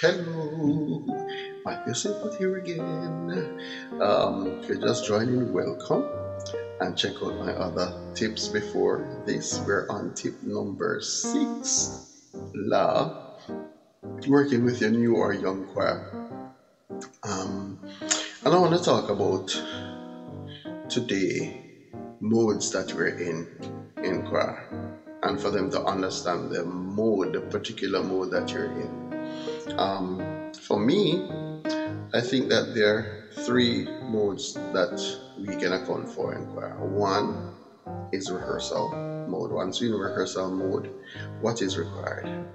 Hello, Matthew Silva here again. If you're just joining, welcome and check out my other tips before this. We're on tip number 6, La, working with your new or young choir. Um, and I want to talk about today modes that we're in choir and for them to understand the mode, the particular mode that you're in. For me, I think that there are three modes that we can account for in choir. One is rehearsal mode. Once you're in rehearsal mode, what is required?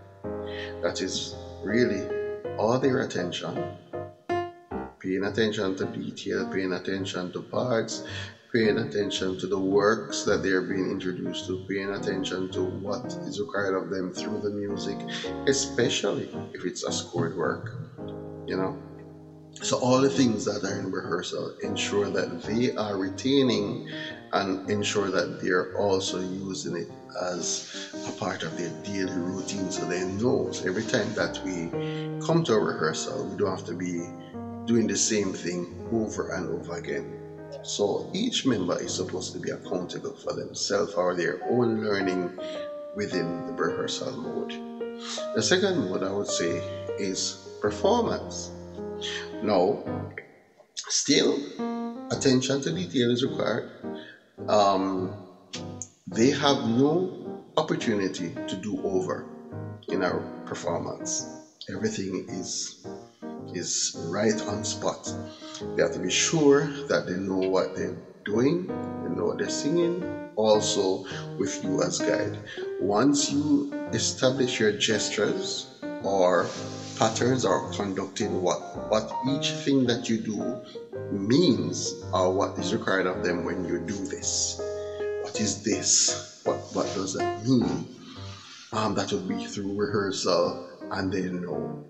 That is really all their attention, paying attention to detail, paying attention to parts, paying attention to the works that they're being introduced to, paying attention to what is required of them through the music, especially if it's a scored work, you know. So all the things that are in rehearsal ensure that they are retaining and ensure that they're also using it as a part of their daily routine so they know. So every time that we come to a rehearsal, we don't have to be doing the same thing over and over again. So each member is supposed to be accountable for themselves or their own learning within the rehearsal mode. The second mode I would say is performance. Now, still, attention to detail is required. Um, they have no opportunity to do over in our performance. Everything is right on spot. They have to be sure that they know what they're doing, they know what they're singing, also with you as guide. Once you establish your gestures or patterns or conducting what each thing that you do means or what is required of them when you do this. What is this? What does that mean? That would be through rehearsal and they know.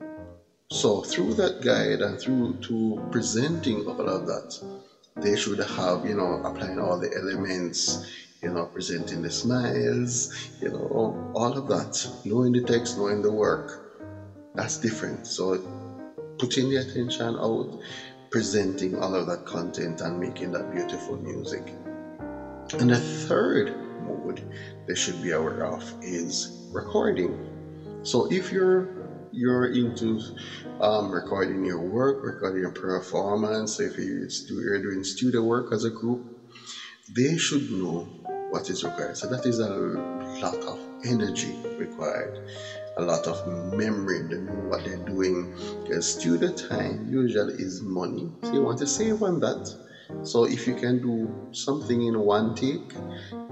So through that guide and through to presenting all of that, they should have, applying all the elements, presenting the smiles, all of that, knowing the text, knowing the work. That's different. So putting the attention out, presenting all of that content and making that beautiful music. And the third mode they should be aware of is recording. So if you're into recording your work, recording your performance, if you're doing studio work as a group, they should know what is required. So that is a lot of energy required, a lot of memory to know what they're doing. Because studio time usually is money. So you want to save on that. So if you can do something in one take,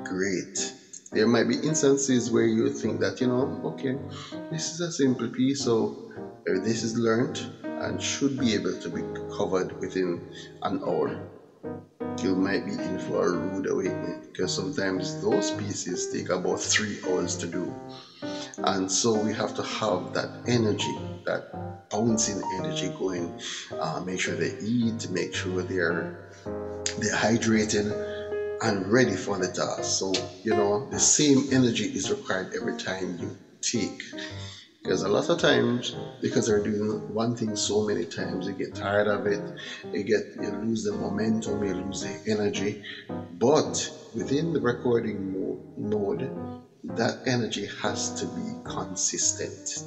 great. There might be instances where you think that, okay, this is a simple piece, so this is learned and should be able to be covered within an hour. You might be in for a rude awakening because sometimes those pieces take about 3 hours to do. And so we have to have that energy, that bouncing energy going. Make sure they eat, make sure they're hydrated and ready for the task. So, the same energy is required every time you take. Because a lot of times, because they're doing one thing so many times, you get tired of it, you lose the momentum, you lose the energy. But within the recording mode, that energy has to be consistent.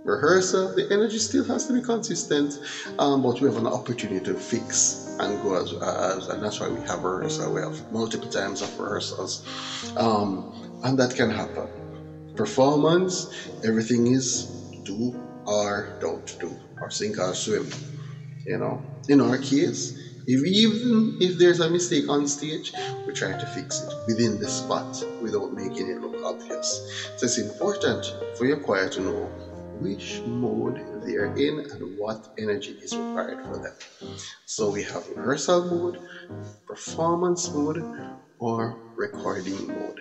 Rehearsal, the energy still has to be consistent, but we have an opportunity to fix and go and that's why we have rehearsal. We have multiple times of rehearsals, and that can happen. Performance, everything is do or don't do, or sink or swim. In our case, even if there's a mistake on stage, we try to fix it within the spot without making it look obvious. So it's important for your choir to know which mode they are in and what energy is required for them. So we have rehearsal mode, performance mode, or recording mode.